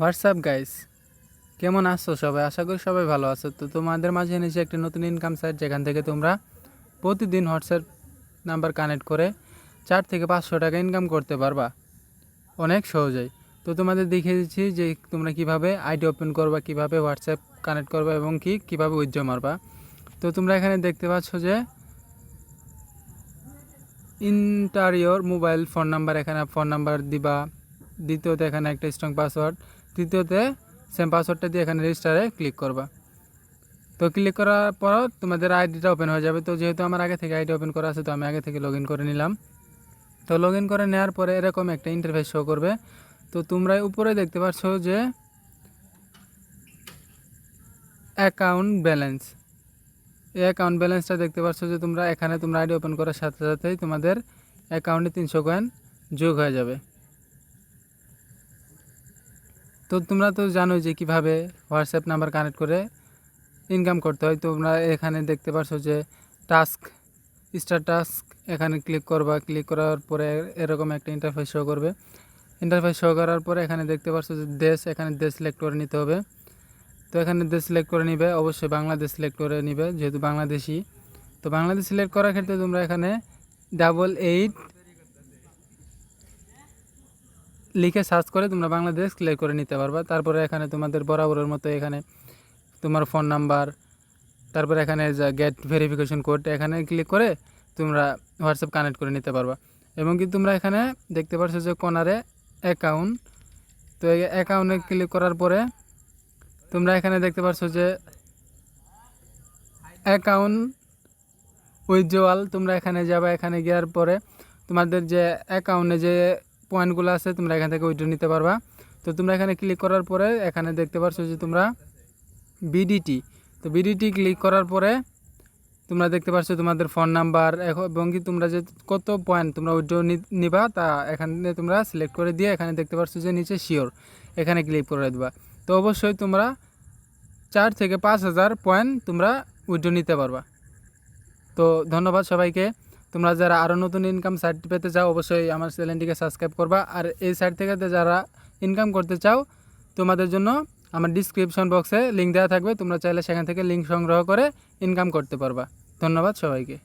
WhatsApp guys, কেমন আছো সবাই? আশা করি সবাই ভালো আছো। তো তোমাদের মাঝে এনেছি একটি নতুন ইনকাম সাইট, যেখান থেকে তোমরা প্রতিদিন হোয়াটসঅ্যাপ নাম্বার কানেক্ট করে 4 থেকে 500 টাকা ইনকাম করতে পারবা অনেক সহজেই। তো তোমাদের দেখিয়ে দিচ্ছি যে তোমরা কিভাবে আইডি ওপেন করবা, কিভাবে হোয়াটসঅ্যাপ কানেক্ট করবা এবং কিভাবে উইথড্র মারবা। তো তোমরা এখানে দেখতে পাচ্ছ যে ইন্টারিয়র মোবাইল ফোন নাম্বার, এখানে ফোন নাম্বার দিবা। দ্বিতীয়তে এখানে একটা স্ট্রং পাসওয়ার্ড। তৃতীয়তে সেম পাসওয়ার্ডটা দিয়ে এখানে রেজিস্টারে ক্লিক করবা। তো ক্লিক করার পর তোমাদের আইডিটা ওপেন হয়ে যাবে। তো যেহেতু আমার আগে থেকে আইডি ওপেন করা আছে, তো আমি আগে থেকে লগ ইন করে নিলাম। তো লগ ইন করে নেওয়ার পরে এরকম একটা ইন্টারফেস শো করবে। তো তোমরা উপরে দেখতে পাচ্ছ যে অ্যাকাউন্ট ব্যালেন্স, এই অ্যাকাউন্ট ব্যালেন্সটা দেখতে পাচ্ছ যে তোমরা এখানে আইডি ওপেন করার সাথে সাথেই তোমাদের অ্যাকাউন্টে 300 কয়েন যোগ হয়ে যাবে। তো তোমরা তো জানোই যে কিভাবে হোয়াটসঅ্যাপ নাম্বার কানেক্ট করে ইনকাম করতে হয়। তোমরা এখানে দেখতে পাচ্ছ যে টাস্ক, স্টার টাস্ক, এখানে ক্লিক করবা। ক্লিক করার পরে এরকম একটা ইন্টারফেস শো করবে। ইন্টারফেস শো করার পরে এখানে দেখতে পাচ্ছ যে দেশ, এখানে দেশ সিলেক্ট করে নিতে হবে। তো এখানে দেশ সিলেক্ট করে নিবে, অবশ্যই বাংলাদেশ সিলেক্ট করে নিবে যেহেতু বাংলাদেশি। তো বাংলাদেশ সিলেক্ট করার ক্ষেত্রে তোমরা এখানে 88 লিখে সার্চ করে তোমরা বাংলাদেশ সিলেক্ট করে নিতে পারবা। তারপরে এখানে তোমাদের বরাবরের মতো এখানে তোমার ফোন নাম্বার, তারপরে এখানে যা গেট ভেরিফিকেশন কোড, এখানে ক্লিক করে তোমরা হোয়াটসঅ্যাপ কানেক্ট করে নিতে পারবা। এবং কি তোমরা এখানে দেখতে পাচ্ছ যে কর্নারে অ্যাকাউন্ট, তো এই অ্যাকাউন্টে ক্লিক করার পরে তোমরা এখানে দেখতে পাচ্ছ যে অ্যাকাউন্ট উইথড্রয়াল, তোমরা এখানে যাবে। এখানে যাওয়ার পরে তোমাদের যে অ্যাকাউন্টে যে পয়েন্টগুলো আছে তোমরা এখান থেকে উইথড্র নিতে পারবা। তো তোমরা এখানে ক্লিক করার পরে এখানে দেখতে পাচ্ছ যে তোমরা বিডিটি, তো বিডিটি ক্লিক করার পরে তোমরা দেখতে পাচ্ছ তোমাদের ফোন নাম্বার এবং কি তোমরা যে কত পয়েন্ট তোমরা উইথড্র নিবা তা এখানে তোমরা সিলেক্ট করে দিয়ে এখানে দেখতে পাচ্ছ যে নিচে শিওর, এখানে ক্লিক করে দেবা। তো অবশ্যই তোমরা 4 থেকে 5 হাজার পয়েন্ট তোমরা উইথড্র নিতে পারবা। তো ধন্যবাদ সবাইকে। তোমরা যারা আরও নতুন ইনকাম সাইট পেতে চাও অবশ্যই আমার চ্যানেলটিকে সাবস্ক্রাইব করবা। আর এই সাইট থেকে যারা ইনকাম করতে চাও তোমাদের জন্য আমার ডিসক্রিপশন বক্সে লিঙ্ক দেওয়া থাকবে, তোমরা চাইলে সেখান থেকে লিঙ্ক সংগ্রহ করে ইনকাম করতে পারবা। ধন্যবাদ সবাইকে।